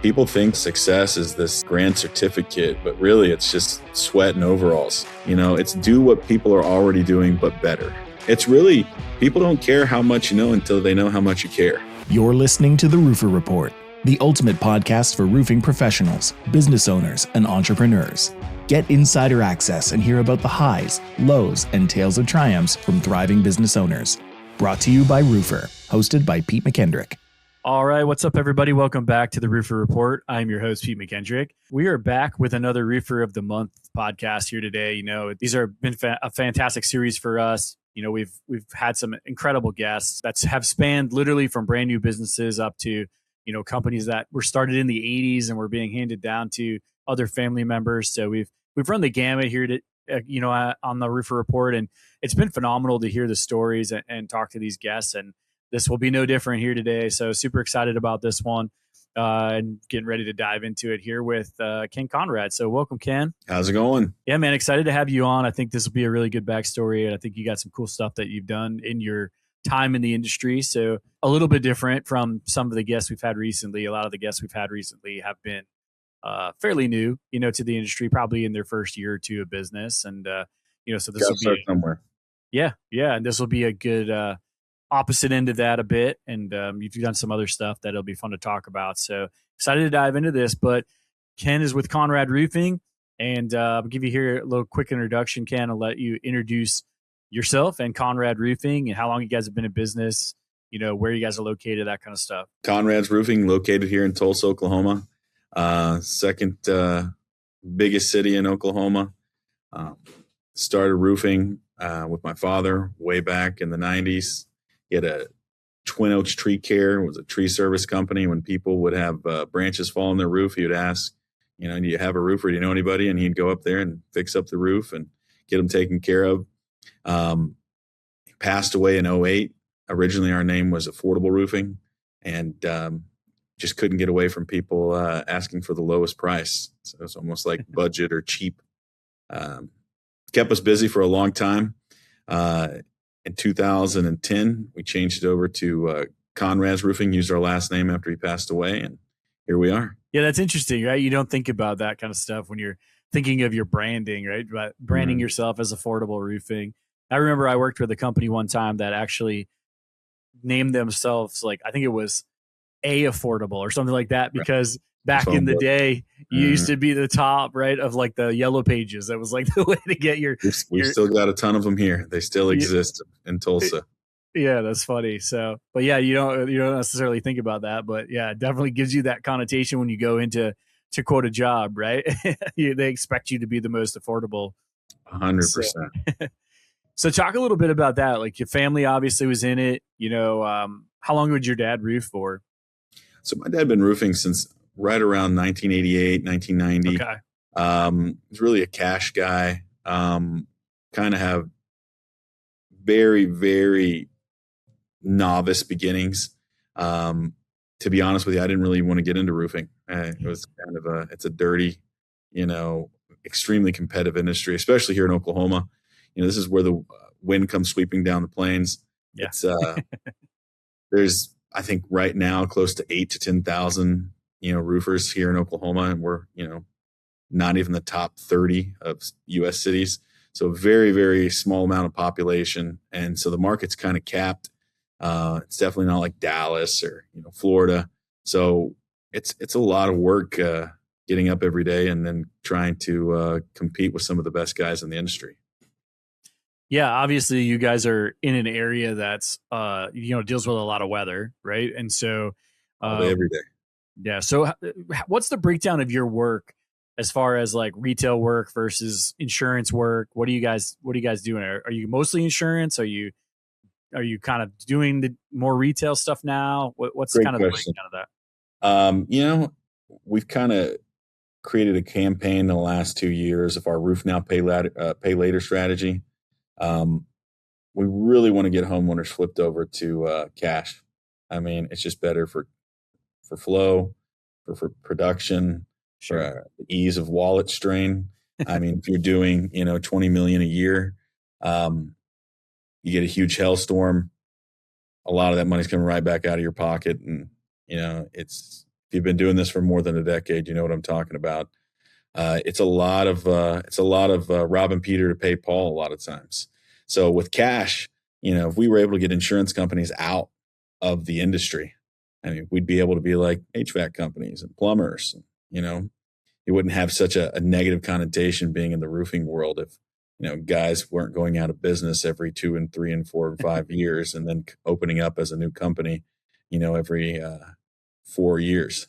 People think success is this grand certificate, but really it's just sweat and overalls. It's do what people are already doing, but better. It's really, people don't care how much you know until they know how much you care. You're listening to the Roofr Report, the ultimate podcast for roofing professionals, business owners, and entrepreneurs. Get insider access and hear about the highs, lows, and tales of triumphs from thriving business owners. Brought to you by Roofr, hosted by Pete McKendrick. All right, what's up, everybody? Welcome back to the Roofr Report. I'm your host, Pete McKendrick. We are back with another Roofr of the Month podcast here today. These have been a fantastic series for us. We've had some incredible guests that have spanned literally from brand new businesses up to, companies that were started in the 80s and were being handed down to other family members. So we've run the gamut here to, on the Roofr Report, and it's been phenomenal to hear the stories and talk to these guests. And this will be no different here today. So super excited about this one and getting ready to dive into it here with Ken Conrad. So welcome, Ken. How's it going? Yeah, man, excited to have you on. I think this will be a really good backstory. And I think you got some cool stuff that you've done in your time in the industry. So a little bit different from some of the guests we've had recently. A lot of the guests we've had recently have been fairly new, to the industry, probably in their first year or two of business. And, so this will be somewhere. Yeah. And this will be a good, opposite end of that a bit, and you've done some other stuff that'll be fun to talk about. So excited to dive into this. But Ken is with Conrad Roofing, and I'll give you here a little quick introduction, Ken. I'll let you introduce yourself and Conrad Roofing and how long you guys have been in business, where you guys are located, that kind of stuff. Conrad's Roofing, located here in Tulsa, Oklahoma, second biggest city in Oklahoma. Started roofing with my father way back in the 90s. He had a Twin Oaks Tree Care. It was a tree service company. When people would have branches fall on their roof, he would ask, do you have a roofer? Do you know anybody? And he'd go up there and fix up the roof and get them taken care of. He passed away in 2008. Originally, our name was Affordable Roofing, and just couldn't get away from people asking for the lowest price. So it's almost like budget or cheap. Kept us busy for a long time. In 2010, we changed it over to Conrad's Roofing, used our last name after he passed away, and here we are. Yeah, that's interesting, right? You don't think about that kind of stuff when you're thinking of your branding, right? But branding yourself as Affordable Roofing. I remember I worked with a company one time that actually named themselves, I think it was Affordable or something like that, because back in the day, you used to be the top, right, of the yellow pages. That was the way to get your. We've still got a ton of them here. They still exist in Tulsa. Yeah, that's funny. So, but yeah, you don't necessarily think about that, but yeah, it definitely gives you that connotation when you go into to quote a job, right? They expect you to be the most affordable. 100%. So talk a little bit about that. Your family obviously was in it. How long would your dad roof for? So my dad had been roofing since right around 1988, 1990. Okay. He's really a cash guy. Kind of have very, very novice beginnings. To be honest with you, I didn't really want to get into roofing. It was kind of it's a dirty, extremely competitive industry, especially here in Oklahoma. This is where the wind comes sweeping down the plains. Yeah. It's there's, I think right now, close to 8,000 to 10,000, roofers here in Oklahoma, and we're, not even the top 30 of U.S. cities. So very, very small amount of population. And so the market's kind of capped. It's definitely not like Dallas or, Florida. So it's a lot of work getting up every day and then trying to compete with some of the best guys in the industry. Yeah, obviously you guys are in an area that's, deals with a lot of weather, right? And so every day. Yeah. So what's the breakdown of your work as far as retail work versus insurance work? What are you guys doing? Are you mostly insurance? Are you kind of doing the more retail stuff now? What's Great kind of question. the breakdown of that? We've kind of created a campaign in the last 2 years of our Roof Now, Pay Later strategy. We really want to get homeowners flipped over to cash. I mean, it's just better for flow, for production, for the ease of wallet strain. I mean, if you're doing, $20 million a year, you get a huge hailstorm, a lot of that money's coming right back out of your pocket. And, it's If you've been doing this for more than a decade, you know what I'm talking about. It's a lot of robbing Peter to pay Paul a lot of times. So with cash, if we were able to get insurance companies out of the industry, I mean, we'd be able to be like HVAC companies and plumbers. You wouldn't have such a negative connotation being in the roofing world if guys weren't going out of business every 2 and 3 and 4 and 5 years and then opening up as a new company, every 4 years.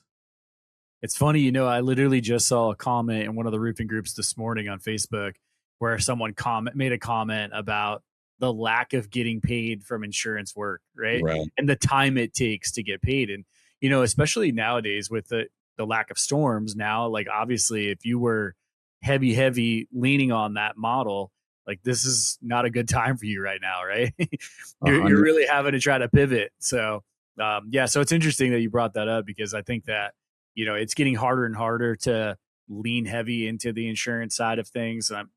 It's funny, I literally just saw a comment in one of the roofing groups this morning on Facebook where someone made a comment about the lack of getting paid from insurance work, right? And the time it takes to get paid. And, especially nowadays with the lack of storms now, like obviously if you were heavy leaning on that model, like this is not a good time for you right now, right? You're really having to try to pivot. So, so it's interesting that you brought that up because I think that, it's getting harder and harder to lean heavy into the insurance side of things. And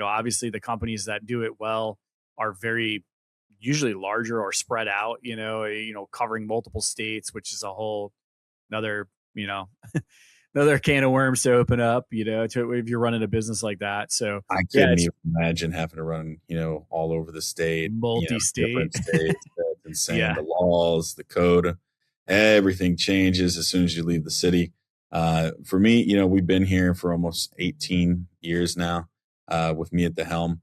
obviously the companies that do it well are very usually larger or spread out, covering multiple states, which is a whole another, another can of worms to open up, if you're running a business like that. So I couldn't even imagine having to run, all over the state, multi-state, different states. That's insane. The laws, the code, everything changes as soon as you leave the city. For me, we've been here for almost 18 years now, with me at the helm.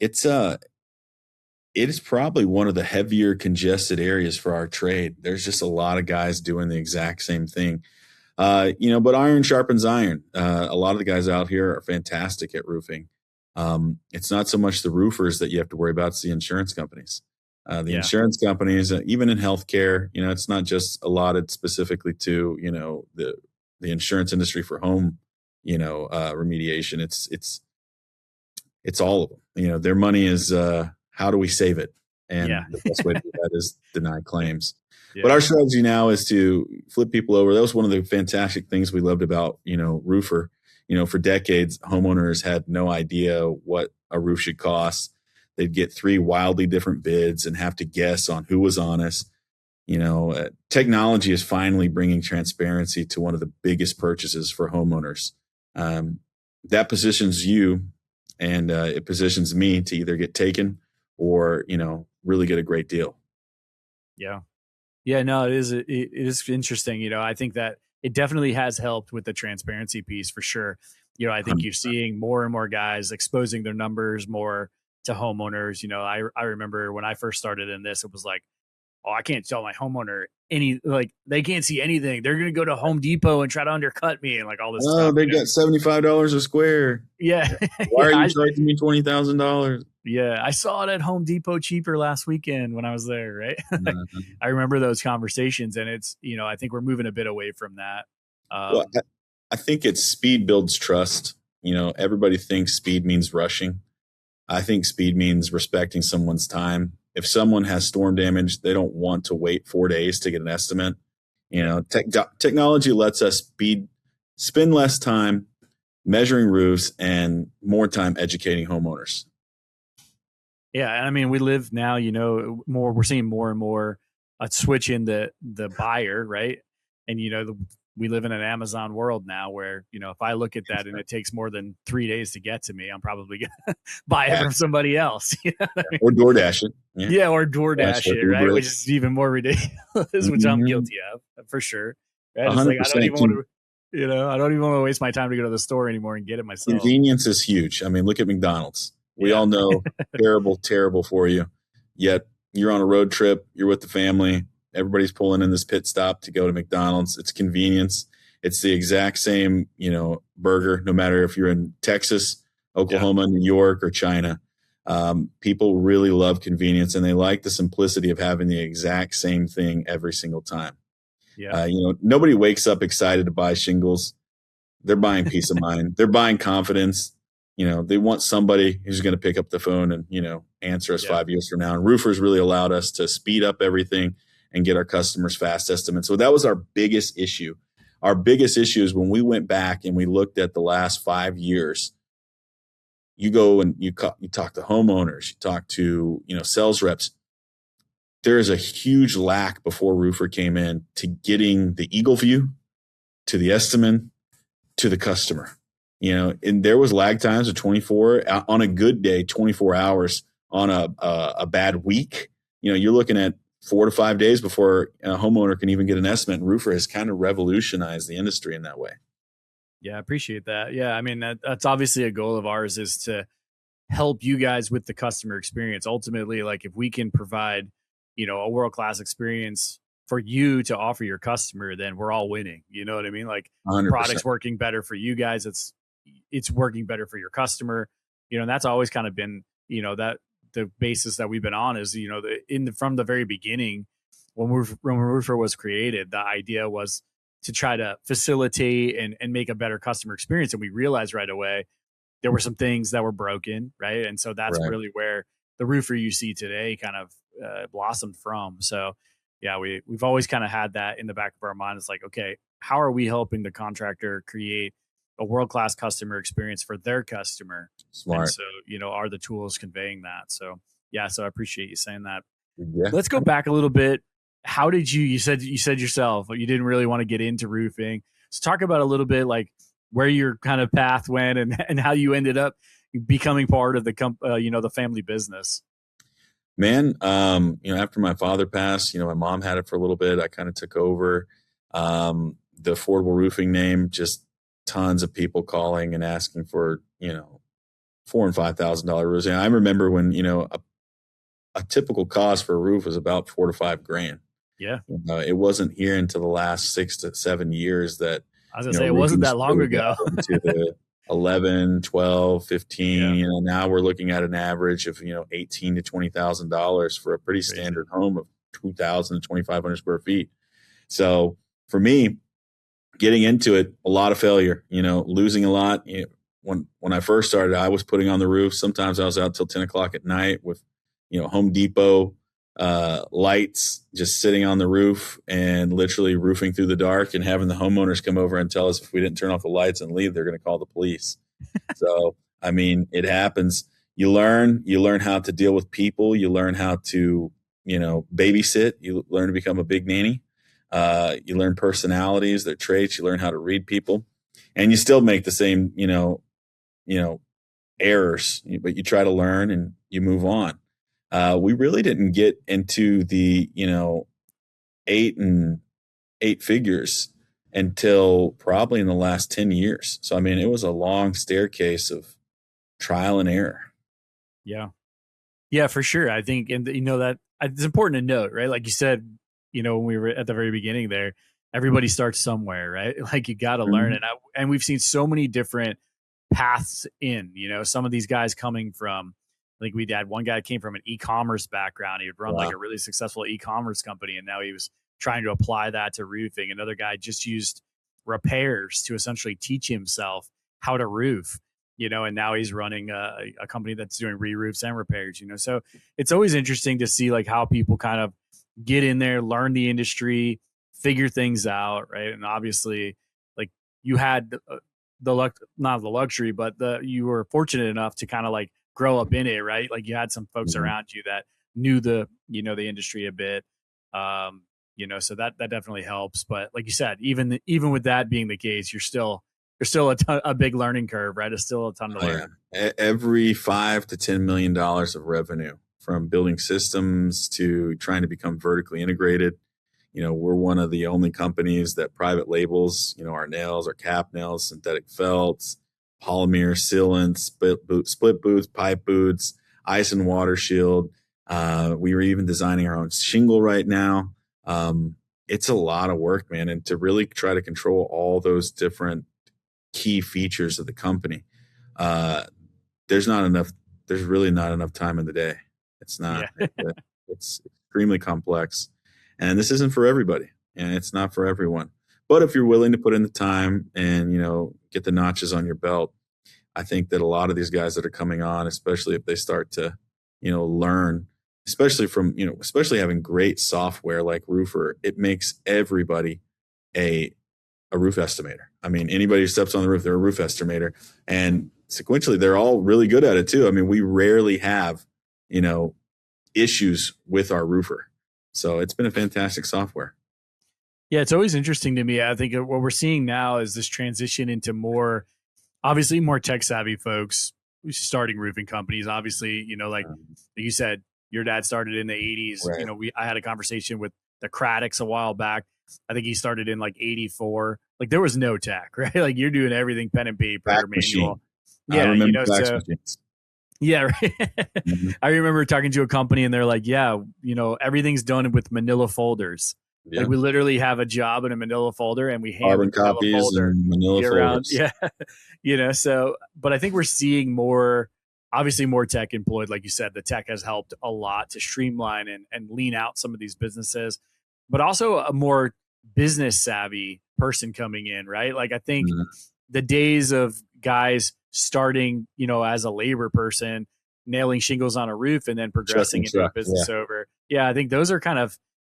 It is probably one of the heavier congested areas for our trade. There's just a lot of guys doing the exact same thing. But iron sharpens iron. A lot of the guys out here are fantastic at roofing. It's not so much the roofers that you have to worry about, it's the insurance companies. The insurance companies, even in healthcare, it's not just allotted specifically to, the insurance industry for home, remediation. It's all of them. Their money is, how do we save it? And the best way to do that is deny claims. But our strategy now is to flip people over. That was one of the fantastic things we loved about, Roofr. For decades, homeowners had no idea what a roof should cost. They'd get 3 wildly different bids and have to guess on who was honest. Technology is finally bringing transparency to one of the biggest purchases for homeowners. That positions you and it positions me to either get taken or, really get a great deal. Yeah. Yeah, no, it is interesting. I think that it definitely has helped with the transparency piece for sure. I think you're seeing more and more guys exposing their numbers more to homeowners. I remember when I first started in this, it was like, oh, I can't tell my homeowner they can't see anything. They're going to go to Home Depot and try to undercut me and like all this stuff. Oh, they got $75 a square. Yeah. Why are you charging me $20,000? Yeah. I saw it at Home Depot cheaper last weekend when I was there. Right. I remember those conversations and it's, I think we're moving a bit away from that. Well, I think it's speed builds trust. Everybody thinks speed means rushing. I think speed means respecting someone's time. If someone has storm damage, they don't want to wait 4 days to get an estimate. Technology lets us spend less time measuring roofs and more time educating homeowners. Yeah. And I mean, we live now, we're seeing more and more a switch in the buyer, right? And, we live in an Amazon world now where, if I look at that and it takes more than 3 days to get to me, I'm probably going to buy it from somebody else. Or DoorDash it. Yeah, or DoorDash it, right? Which is even more ridiculous, which I'm guilty of, for sure. Right? It's like, I don't even want to, I don't even want to waste my time to go to the store anymore and get it myself. Convenience is huge. I mean, look at McDonald's. We all know terrible for you. Yet you're on a road trip, you're with the family, everybody's pulling in this pit stop to go to McDonald's. It's convenience. It's the exact same, burger, no matter if you're in Texas, Oklahoma, New York, or China. People really love convenience and they like the simplicity of having the exact same thing every single time. Yeah. Nobody wakes up excited to buy shingles. They're buying peace of mind. They're buying confidence. They want somebody who's going to pick up the phone and, answer us 5 years from now. And Roofr's really allowed us to speed up everything and get our customers fast estimates. So that was our biggest issue. Our biggest issue is when we went back and we looked at the last 5 years, you go and you talk to homeowners, you talk to, sales reps. There is a huge lack before Roofr came in to getting the eagle view to the estimate to the customer. And there was lag times of 24 on a good day, 24 hours on a bad week. You're looking at 4 to 5 days before a homeowner can even get an estimate. And Roofr has kind of revolutionized the industry in that way. Yeah, I appreciate that. Yeah, I mean, that's obviously a goal of ours, is to help you guys with the customer experience. Ultimately, like, if we can provide, a world-class experience for you to offer your customer, then we're all winning. You know what I mean? Like, 100%. product's working better for you guys. It's working better for your customer. And that's always kind of been, that the basis that we've been on is, from the very beginning, when Roofr was created, the idea was to try to facilitate and make a better customer experience. And we realized right away there were some things that were broken, right? And so that's Right. really where the Roofr you see today kind of blossomed from. So yeah, we've always kind of had that in the back of our mind. It's like, okay, how are we helping the contractor create a world-class customer experience for their customer? Smart. And so, are the tools conveying that? So yeah, so I appreciate you saying that. Yeah. Let's go back a little bit. How did you said yourself, you didn't really want to get into roofing. So talk about a little bit, like, where your kind of path went and how you ended up becoming part of the the family business. Man, after my father passed, my mom had it for a little bit. I kind of took over. The affordable roofing name, just tons of people calling and asking for, $4,000 and $5,000 roofs. And I remember when, a typical cost for a roof was about $4 to $5 grand. Yeah. It wasn't here until the last 6 to 7 years that I was gonna say, it wasn't that long ago. To the 11, 12, 15. Yeah. Now we're looking at an average of, $18,000 to $20,000 for a pretty standard home of 2,000 to 2,500 square feet. So for me, getting into it, a lot of failure, losing a lot. When I first started, I was putting on the roof. Sometimes I was out till 10 o'clock at night with, Home Depot lights, just sitting on the roof and literally roofing through the dark, and having the homeowners come over and tell us if we didn't turn off the lights and leave, they're going to call the police. So, I mean, it happens. You learn how to deal with people. You learn how to, babysit. You learn to become a big nanny. You learn personalities, their traits. You learn how to read people, and you still make the same, errors, but you try to learn and you move on. We really didn't get into the, 8 figures until probably in the last 10 years. So, I mean, it was a long staircase of trial and error. Yeah. Yeah, for sure. I think, and that it's important to note, right? Like you said, when we were at the very beginning there, everybody starts somewhere, right? Like, you got to learn it. And we've seen so many different paths in, some of these guys coming from, like, we had one guy came from an e-commerce background. He would run like a really successful e-commerce company, and now he was trying to apply that to roofing. Another guy just used repairs to essentially teach himself how to roof, and now he's running a company that's doing re-roofs and repairs, So it's always interesting to see, like, how people kind of get in there, learn the industry, figure things out, right? And obviously, like, you had not the luxury, but you were fortunate enough to kind of like grow up in it, right? Like, you had some folks around you that knew the industry a bit, so that definitely helps. But like you said, even with that being the case, you're still a big learning curve, right? It's still a ton to learn. Every $5 to $10 million of revenue, from building systems to trying to become vertically integrated. We're one of the only companies that private labels, our nails, our cap nails, synthetic felts, polymer sealants, split boots, pipe boots, ice and water shield. We were even designing our own shingle right now. It's a lot of work, man. And to really try to control all those different key features of the company, there's really not enough time in the day. It's not. Yeah. It's extremely complex. And this isn't for everybody, and it's not for everyone. But if you're willing to put in the time and, get the notches on your belt, I think that a lot of these guys that are coming on, especially if they start to, learn, especially having great software like Roofr, it makes everybody a roof estimator. I mean, anybody who steps on the roof, they're a roof estimator. And sequentially, they're all really good at it too. I mean, we rarely have, issues with our roofer. So it's been a fantastic software. Yeah, it's always interesting to me. I think what we're seeing now is this transition into obviously more tech savvy folks starting roofing companies. Obviously, like you said, your dad started in the 80s. Right. I had a conversation with the Craddock's a while back. I think he started in like 84. Like there was no tech, right? Like you're doing everything pen and paper, Fax manual. machine. Yeah, I remember fax machines. Yeah, right. Mm-hmm. I remember talking to a company and they're like, yeah, everything's done with manila folders. Yeah. Like we literally have a job in a manila folder and we hand carbon the manila copies folder and manila around. folders. Yeah. But I think we're seeing obviously more tech employed. Like you said, the tech has helped a lot to streamline and lean out some of these businesses, but also a more business savvy person coming in, right? Like I think the days of guys starting, as a labor person, nailing shingles on a roof and then progressing into a business over. Yeah, I think those are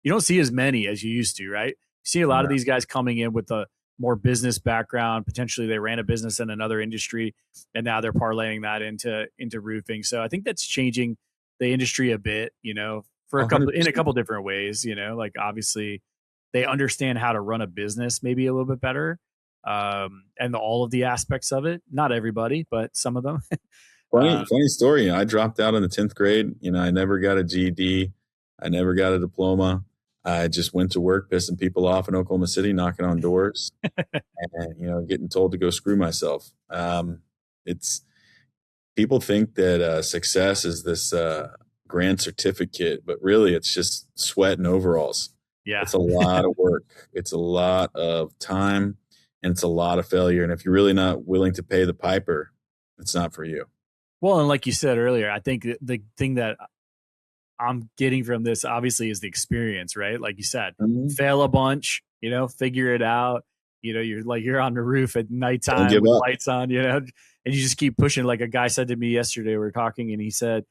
you don't see as many as you used to, right? You see a lot of these guys coming in with a more business background. Potentially they ran a business in another industry and now they're parlaying that into roofing. So I think that's changing the industry a bit, for in a couple different ways, like obviously they understand how to run a business maybe a little bit better. And all of the aspects of it, not everybody, but some of them. Funny story. I dropped out in the 10th grade. I never got a GED. I never got a diploma. I just went to work, pissing people off in Oklahoma City, knocking on doors and, getting told to go screw myself. It's people think that success is this grand certificate, but really it's just sweat and overalls. Yeah. It's a lot of work. It's a lot of time and it's a lot of failure. And if you're really not willing to pay the piper, it's not for you. Well, and like you said earlier, I think the thing that I'm getting from this obviously is the experience, right? Like you said, fail a bunch, figure it out. You're on the roof at nighttime with lights on, and you just keep pushing. Like a guy said to me yesterday, we were talking and he said,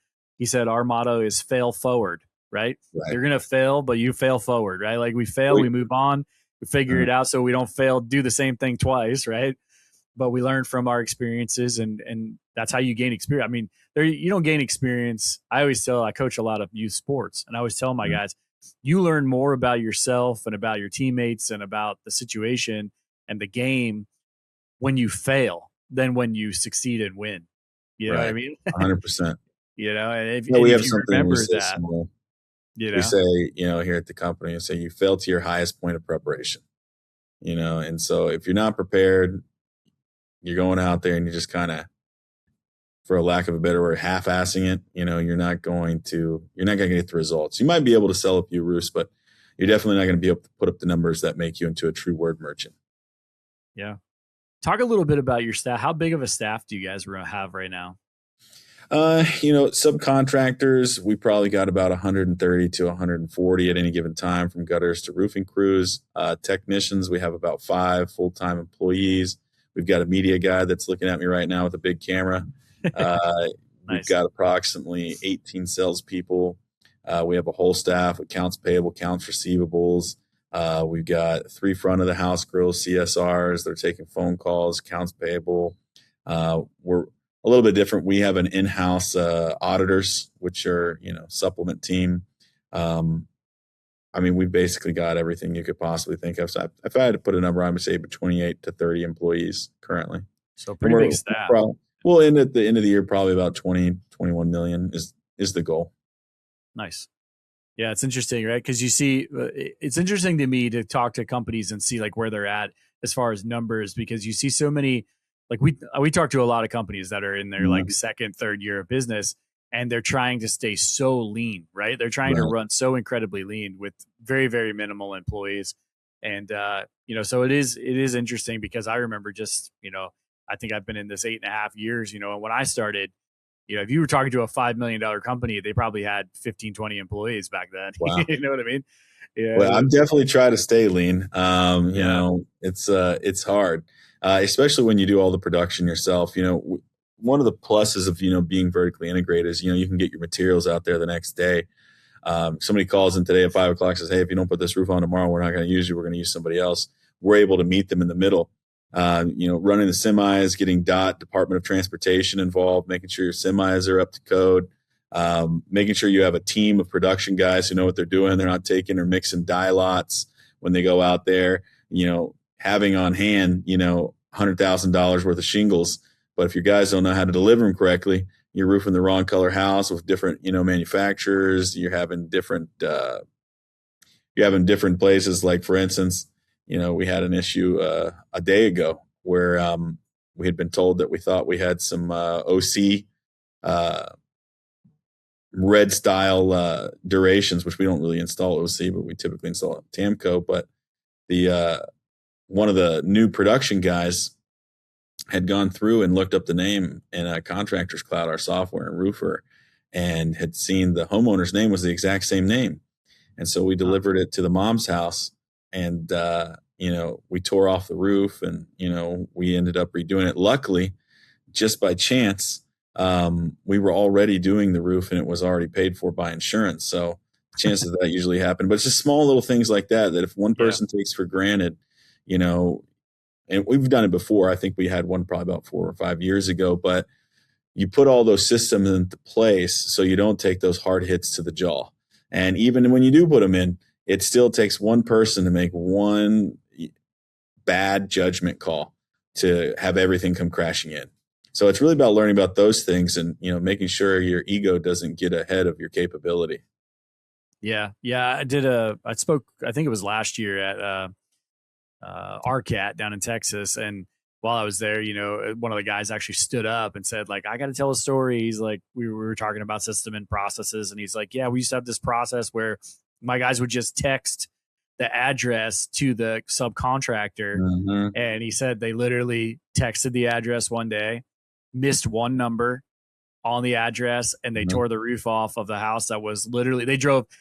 our motto is fail forward, right? You're going to fail, but you fail forward, right? Like we fail, we move on, we figure it out so we don't fail, do the same thing twice, right? But we learn from our experiences and that's how you gain experience. I mean, you don't gain experience. I coach a lot of youth sports and I always tell my guys, you learn more about yourself and about your teammates and about the situation and the game when you fail than when you succeed and win. You know what I mean? 100%. And if we have you something remember we say that, similar. We say, here at the company, we say you fail to your highest point of preparation, and so if you're not prepared, you're going out there and you're just kind of, for a lack of a better word, half-assing it. You're not going to get the results. You might be able to sell a few roofs, but you're definitely not going to be able to put up the numbers that make you into a true word merchant. Yeah. Talk a little bit about your staff. How big of a staff do you guys have right now? Subcontractors, we probably got about 130 to 140 at any given time, from gutters to roofing crews. Technicians, we have about 5 full-time employees. We've got a media guy that's looking at me right now with a big camera. Nice. We've got approximately 18 salespeople. We have a whole staff, accounts payable, accounts receivables. We've got 3 front of the house girls, CSRs. They're taking phone calls, accounts payable. We're a little bit different. We have an in-house auditors, which are, supplement team. We've basically got everything you could possibly think of. So if I had to put a number, I would say between 28 to 30 employees currently. So pretty big staff. We'll end at the end of the year probably about 20, 21 million is the goal. Nice. Yeah, it's interesting, right? Because you see, it's interesting to me to talk to companies and see like where they're at as far as numbers, because you see so many, like we talk to a lot of companies that are in their like second, third year of business, and they're trying to stay so lean, right? They're trying to run so incredibly lean with very, very minimal employees. And, so it is interesting because I remember just, I think I've been in this 8.5 years, and when I started, if you were talking to a $5 million company, they probably had 15, 20 employees back then. Wow. You know what I mean? Yeah. Well, I'm definitely trying to stay lean. It's hard, especially when you do all the production yourself. One of the pluses of, being vertically integrated is, you can get your materials out there the next day. Somebody calls in today at 5 o'clock, says, hey, if you don't put this roof on tomorrow, we're not going to use you. We're going to use somebody else. We're able to meet them in the middle. Running the semis, getting Department of Transportation involved, making sure your semis are up to code, making sure you have a team of production guys who know what they're doing. They're not taking or mixing die lots. when they go out there, having on hand, $100,000 worth of shingles. But if your guys don't know how to deliver them correctly, you're roofing the wrong color house with different, manufacturers. You're having different places. Like, for instance, we had an issue a day ago where we had been told that we thought we had some OC red style durations, which we don't really install OC, but we typically install Tamco. But the one of the new production guys had gone through and looked up the name in a Contractors Cloud, our software in Roofr, and had seen the homeowner's name was the exact same name. And so we delivered it to the mom's house, and we tore off the roof, and we ended up redoing it. Luckily, just by chance, we were already doing the roof, and it was already paid for by insurance. So chances of that usually happen. But it's just small little things like that if one person takes for granted, and we've done it before. I think we had one probably about 4 or 5 years ago, but you put all those systems into place so you don't take those hard hits to the jaw. And even when you do put them in, it still takes one person to make one bad judgment call to have everything come crashing in. So it's really about learning about those things and, making sure your ego doesn't get ahead of your capability. Yeah. I spoke, I think it was last year at RCAT down in Texas. And while I was there, one of the guys actually stood up and said, like, I got to tell a story. He's like, we were talking about system and processes. And he's like, yeah, we used to have this process where my guys would just text the address to the subcontractor. Mm-hmm. And he said they literally texted the address one day, missed one number on the address, and they tore the roof off of the house that was literally,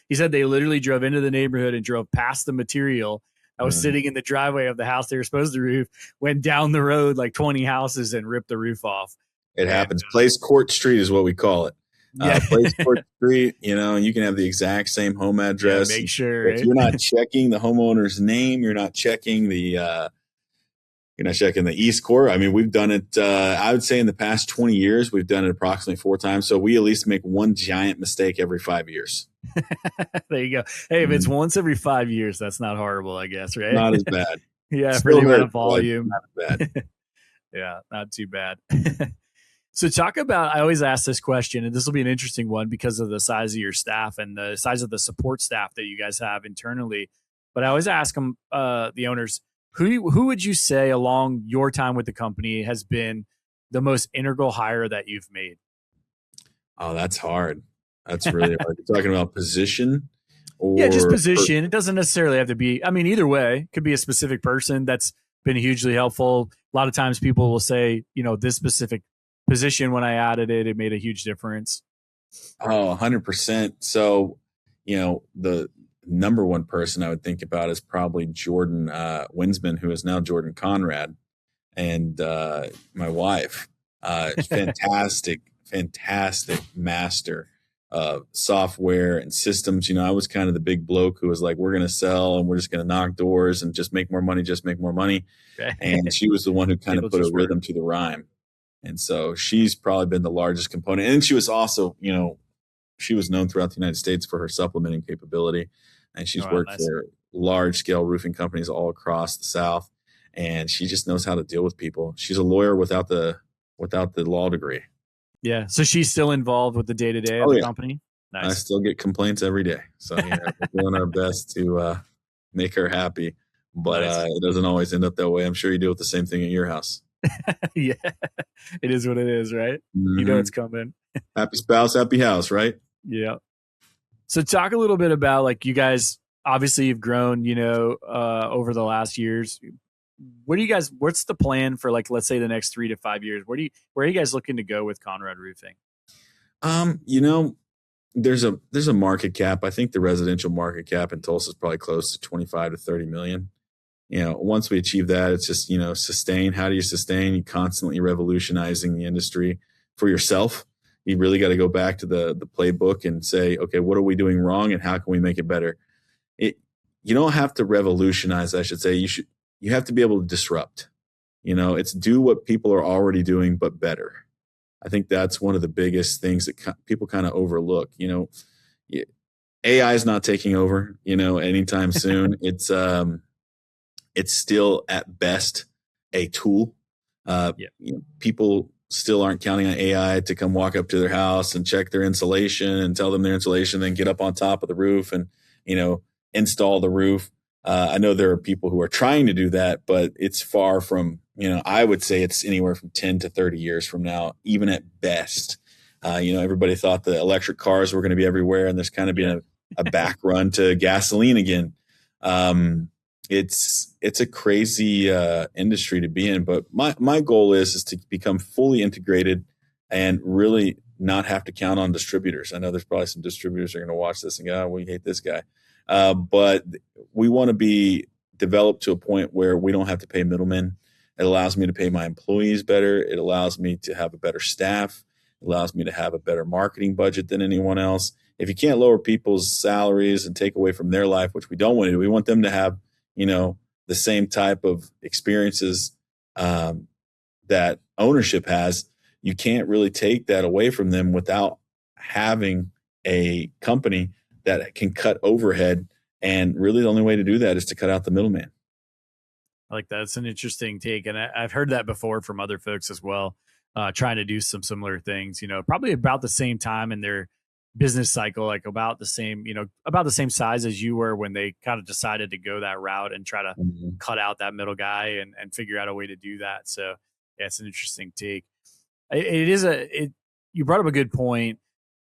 he said they literally drove into the neighborhood and drove past the material I was sitting in the driveway of the house they were supposed to roof, went down the road like 20 houses and ripped the roof off. It happens. Place Court Street is what we call it. Yeah. Place Court Street, you can have the exact same home address. Make sure. If you're not checking the homeowner's name, you're not checking the East Court. I mean, we've done it, I would say in the past 20 years, we've done it approximately 4 times. So we at least make one giant mistake every 5 years. There you go. Hey, if it's once every 5 years, that's not horrible, I guess, right? Not as bad. Yeah, for the amount of volume. Not bad. Yeah, not too bad. So talk about, I always ask this question, and this will be an interesting one because of the size of your staff and the size of the support staff that you guys have internally. But I always ask them, the owners, who would you say along your time with the company has been the most integral hire that you've made? Oh, that's hard. That's really hard. You're talking about position? Yeah, just position. It doesn't necessarily have to be, either way, it could be a specific person that's been hugely helpful. A lot of times people will say, this specific position, when I added it, it made a huge difference. Oh, 100%. So, the number one person I would think about is probably Jordan Winsman, who is now Jordan Conrad, and my wife. Fantastic master of software and systems. I was kind of the big bloke who was like, we're going to sell and we're just going to knock doors and just make more money. Okay. And she was the one who kind of put a rhythm to the rhyme. And so she's probably been the largest component. And she was also, she was known throughout the United States for her supplementing capability. And she's worked for large scale roofing companies all across the South. And she just knows how to deal with people. She's a lawyer without the law degree. Yeah. So she's still involved with the day-to-day of the company? Nice. I still get complaints every day. So we're doing our best to make her happy. But it doesn't always end up that way. I'm sure you deal with the same thing at your house. Yeah. It is what it is, right? Mm-hmm. You know it's coming. Happy spouse, happy house, right? Yeah. So talk a little bit about, like, you guys, obviously you've grown, over the last years. What's the plan for, like, let's say the next 3 to 5 years? Where are you guys looking to go with Conrad Roofing? There's a market cap. I think the residential market cap in Tulsa is probably close to 25 to 30 million. Once we achieve that, it's just, sustain. How do you sustain? You constantly revolutionizing the industry for yourself. You really got to go back to the playbook and say, okay, what are we doing wrong and how can we make it better? You don't have to revolutionize, I should say. You have to be able to disrupt. It's do what people are already doing, but better. I think that's one of the biggest things that people kind of overlook. AI is not taking over, anytime soon. It's still at best a tool. Yeah. People still aren't counting on AI to come walk up to their house and check their insulation and tell them their insulation, then get up on top of the roof and, install the roof. I know there are people who are trying to do that, but it's far from, I would say it's anywhere from 10 to 30 years from now, even at best. Everybody thought the electric cars were going to be everywhere, and there's kind of been a back run to gasoline again. It's a crazy industry to be in, but my goal is to become fully integrated and really not have to count on distributors. I know there's probably some distributors that are going to watch this and go, "Oh, we hate this guy," but we want to be developed to a point where we don't have to pay middlemen. It allows me to pay my employees better. It allows me to have a better staff. It allows me to have a better marketing budget than anyone else. If you can't lower people's salaries and take away from their life, which we don't want to do, we want them to have the same type of experiences that ownership has. You can't really take that away from them without having a company that can cut overhead. And really the only way to do that is to cut out the middleman. I like that. It's an interesting take. And I've heard that before from other folks as well, trying to do some similar things, probably about the same time in their business cycle, like about the same size as you were when they kind of decided to go that route and try to cut out that middle guy and figure out a way to do that. So yeah, it's an interesting take. You brought up a good point.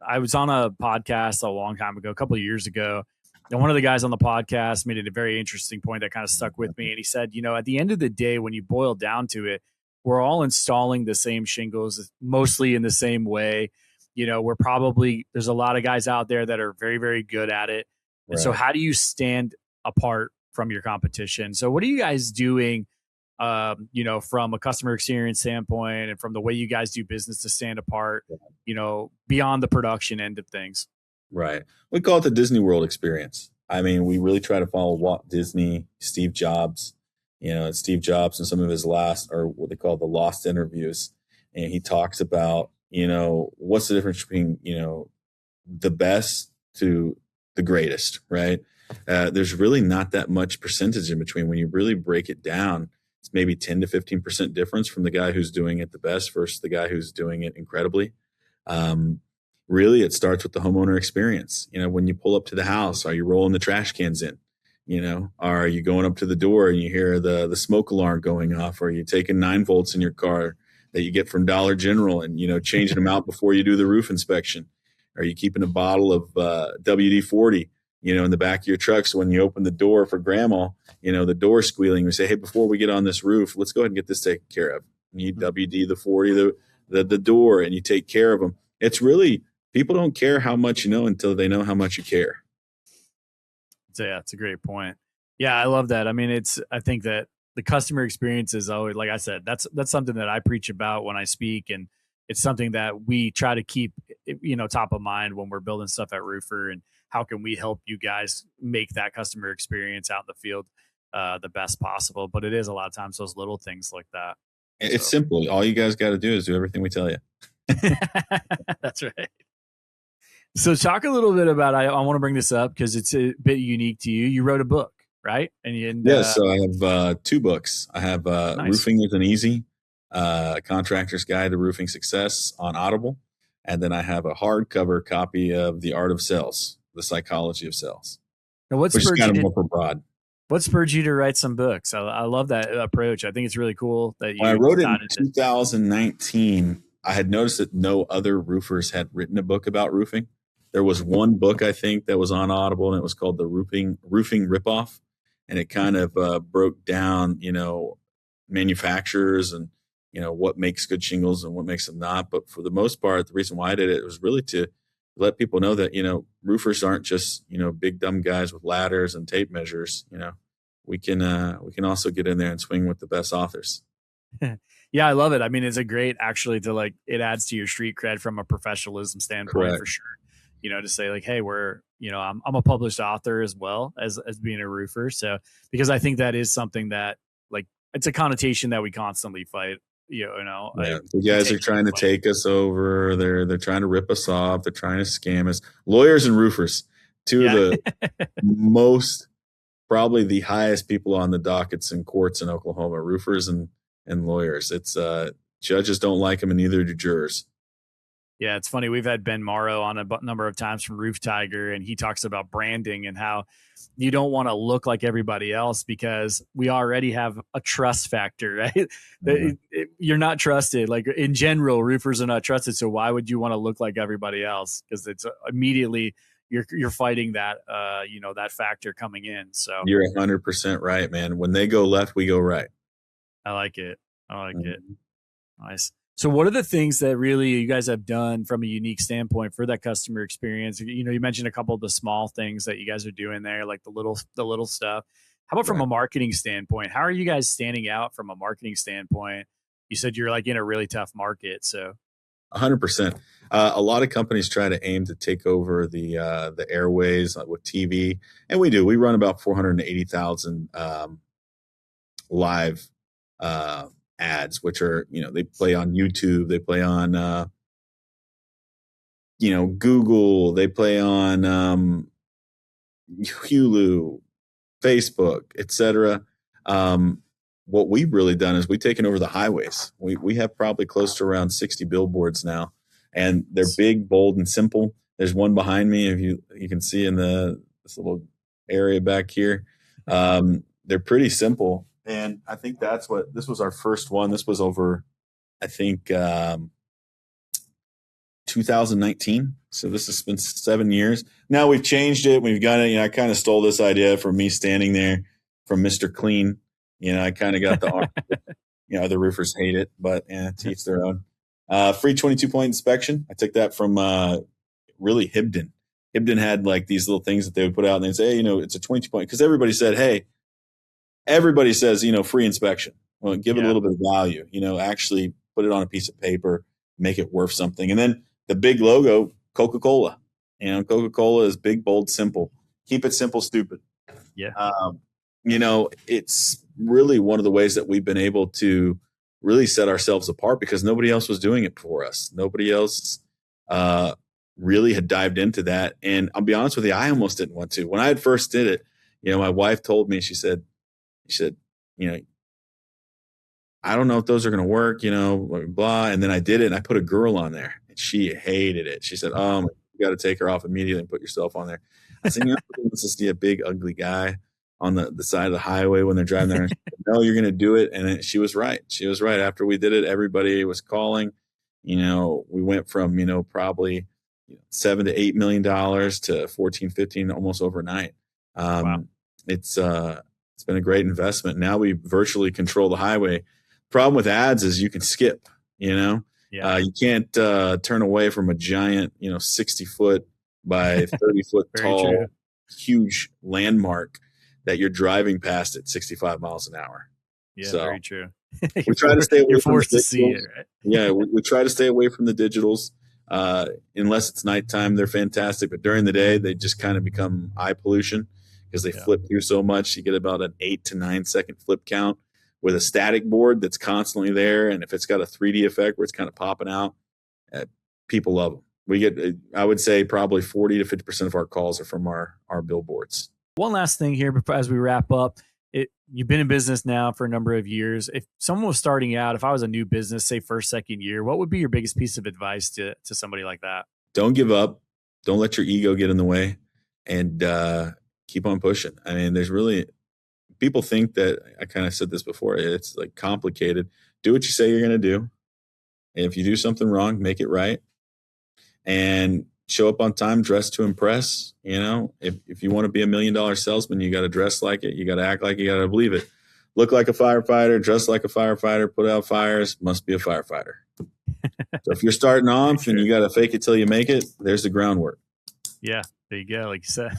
I was on a podcast a long time ago, a couple of years ago, and one of the guys on the podcast made it a very interesting point that kind of stuck with me. And he said, at the end of the day, when you boil down to it, we're all installing the same shingles, mostly in the same way. There's a lot of guys out there that are very, very good at it. And so how do you stand apart from your competition? So what are you guys doing, from a customer experience standpoint and from the way you guys do business to stand apart, beyond the production end of things? Right. We call it the Disney World experience. I mean, we really try to follow Walt Disney, Steve Jobs, Steve Jobs and some of his last, or what they call the lost interviews. And he talks about, what's the difference between, the best to the greatest, right? There's really not that much percentage in between. When you really break it down, it's maybe 10 to 15% difference from the guy who's doing it the best versus the guy who's doing it incredibly. Really, it starts with the homeowner experience. When you pull up to the house, are you rolling the trash cans in? Are you going up to the door and you hear the smoke alarm going off? Or are you taking 9 volts in your car that you get from Dollar General and, changing them out before you do the roof inspection? Are you keeping a bottle of WD-40, in the back of your truck? So when you open the door for grandma, the door squealing, we say, hey, before we get on this roof, let's go ahead and get this taken care of. You WD the 40, the door, and you take care of them. It's really, people don't care how much you know until they know how much you care. Yeah, it's a great point. Yeah, I love that. I mean, I think that the customer experience is always, like I said, that's something that I preach about when I speak. And it's something that we try to keep, top of mind when we're building stuff at Roofr, and how can we help you guys make that customer experience out in the field the best possible. But it is a lot of times those little things like that. It's simple. All you guys got to do is do everything we tell you. That's right. So talk a little bit about, I want to bring this up because it's a bit unique to you. You wrote a book, right? So I have 2 books. I have nice. Roofing Isn't Easy, Contractor's Guide to Roofing Success on Audible. And then I have a hardcover copy of The Art of Sales, The Psychology of Sales. Now, which is kind of more broad. What spurred you to write some books? I love that approach. I think it's really cool that you I wrote it in 2019. I had noticed that no other roofers had written a book about roofing. There was one book, I think, that was on Audible, and it was called The Roofing Ripoff. And it kind of broke down, manufacturers and, what makes good shingles and what makes them not. But for the most part, the reason why I did it was really to let people know that, roofers aren't just, big dumb guys with ladders and tape measures. We can also get in there and swing with the best authors. Yeah, I love it. I mean, it's a great, actually, to it adds to your street cred from a professionalism standpoint. Correct. For sure. To say like, hey, I'm a published author as well as being a roofer. So, because I think that is something that it's a connotation that we constantly fight. The guys are trying to take us over. They're trying to rip us off. They're trying to scam us. Lawyers and roofers, Two of the most, probably the highest people on the dockets and courts in Oklahoma, roofers and lawyers. It's judges don't like them, and neither do jurors. Yeah, it's funny. We've had Ben Morrow on a number of times from Roof Tiger, and he talks about branding and how you don't want to look like everybody else because we already have a trust factor, right? Mm-hmm. You're not trusted. Like in general, roofers are not trusted. So why would you want to look like everybody else? Because it's immediately you're fighting that that factor coming in. So you're 100% right, man. When they go left, we go right. I like it. It. Nice. So what are the things that really you guys have done from a unique standpoint for that customer experience? You mentioned a couple of the small things that you guys are doing there, like the little stuff. How about from a marketing standpoint? How are you guys standing out from a marketing standpoint? You said you're like in a really tough market. So 100%. A lot of companies try to aim to take over the airways with TV. And we do. We run about 480,000 live ads, which are, they play on YouTube, they play on, Google, they play on Hulu, Facebook, etc. What we've really done is we've taken over the highways. We have probably close to around 60 billboards now, and they're big, bold, and simple. There's one behind me, if you can see in this little area back here. They're pretty simple. And I think this was our first one. This was over, I think, 2019. So this has been 7 years. Now we've changed it. We've got it. I kind of stole this idea from me standing there from Mr. Clean. I kind of got the, the roofers hate it, but to each their own. Free 22-point inspection. I took that from really Hibden. Hibden had like these little things that they would put out and they'd say, hey, it's a 22-point. Because everybody said, hey, everybody says, free inspection. Well, give it a little bit of value, actually put it on a piece of paper, make it worth something. And then the big logo, Coca-Cola. Coca-Cola is big, bold, simple. Keep it simple, stupid. Yeah. It's really one of the ways that we've been able to really set ourselves apart because nobody else was doing it for us. Nobody else really had dived into that. And I'll be honest with you, I almost didn't want to. When I had first did it, my wife told me, she said, I don't know if those are going to work, blah. And then I did it and I put a girl on there and she hated it. She said, you got to take her off immediately and put yourself on there. I said, let's just see a big, ugly guy on the side of the highway when they're driving there. Said, no, you're going to do it. And she was right. She was right. After we did it, everybody was calling. We went from, probably $7 to $8 million to 14, 15 almost overnight. Wow. It's been a great investment. Now we virtually control the highway. Problem with ads is you can skip, you can't turn away from a giant, 60-foot by 30-foot tall, true. Huge landmark that you're driving past at 65 miles an hour. Yeah, so very true. We try to stay away you're from forced the to see it, right? Yeah, we try to stay away from the digitals. Unless it's nighttime, they're fantastic. But during the day, they just kind of become eye pollution because they flip through so much. You get about an 8 to 9 second flip count with a static board that's constantly there. And if it's got a 3D effect where it's kind of popping out, people love them. We get, I would say, probably 40 to 50% of our calls are from our billboards. One last thing here before, as we wrap up. You've been in business now for a number of years. If someone was starting out, if I was a new business, say first, second year, what would be your biggest piece of advice to somebody like that? Don't give up. Don't let your ego get in the way, and keep on pushing. I mean, there's really, people think that, I kind of said this before, it's like complicated. Do what you say you're going to do. And if you do something wrong, make it right. And show up on time, dress to impress. If you want to be $1 million salesman, you got to dress like it. You got to act like you got to believe it. Look like a firefighter, dress like a firefighter, put out fires, must be a firefighter. So if you're starting off and you got to fake it till you make it, there's the groundwork. Yeah, there you go. Like you said,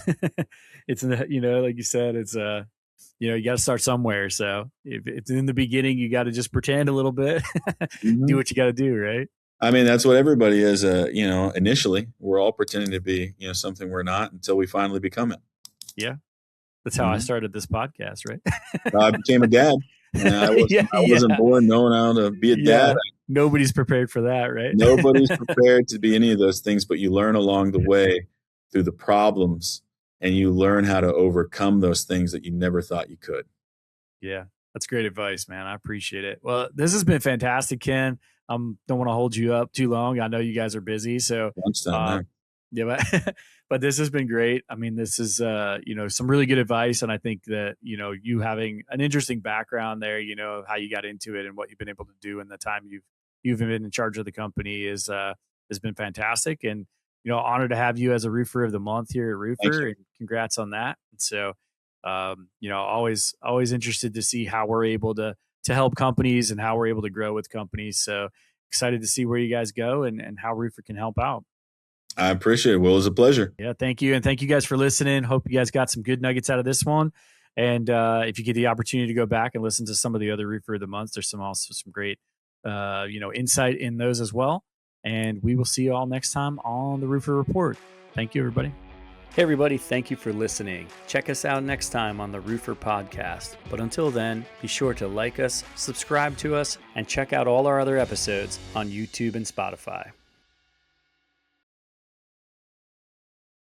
it's, like you said, it's, you got to start somewhere. So if it's in the beginning, you got to just pretend a little bit, do what you got to do. Right. I mean, that's what everybody is, initially. We're all pretending to be, something we're not until we finally become it. Yeah. That's how I started this podcast, right? I became a dad. I wasn't born knowing how to be a dad. Nobody's prepared for that, right? Nobody's prepared to be any of those things, but you learn along the way through the problems and you learn how to overcome those things that you never thought you could. Yeah, that's great advice, man. I appreciate it. Well, this has been fantastic, Ken. Don't want to hold you up too long. I know you guys are busy, so yeah, but but this has been great. I mean, this is some really good advice, and I think that you having an interesting background there, how you got into it and what you've been able to do in the time you've been in charge of the company has been fantastic. And honored to have you as a Roofer of the Month here at Roofr, and congrats on that. And so, always interested to see how we're able to help companies and how we're able to grow with companies. So excited to see where you guys go and how Roofr can help out. I appreciate it. Will, it was a pleasure. Yeah, thank you. And thank you guys for listening. Hope you guys got some good nuggets out of this one. And if you get the opportunity to go back and listen to some of the other Roofer of the Months, there's also some great, insight in those as well. And we will see you all next time on the Roofr Report. Thank you, everybody. Hey, everybody. Thank you for listening. Check us out next time on the Roofr Podcast. But until then, be sure to like us, subscribe to us, and check out all our other episodes on YouTube and Spotify.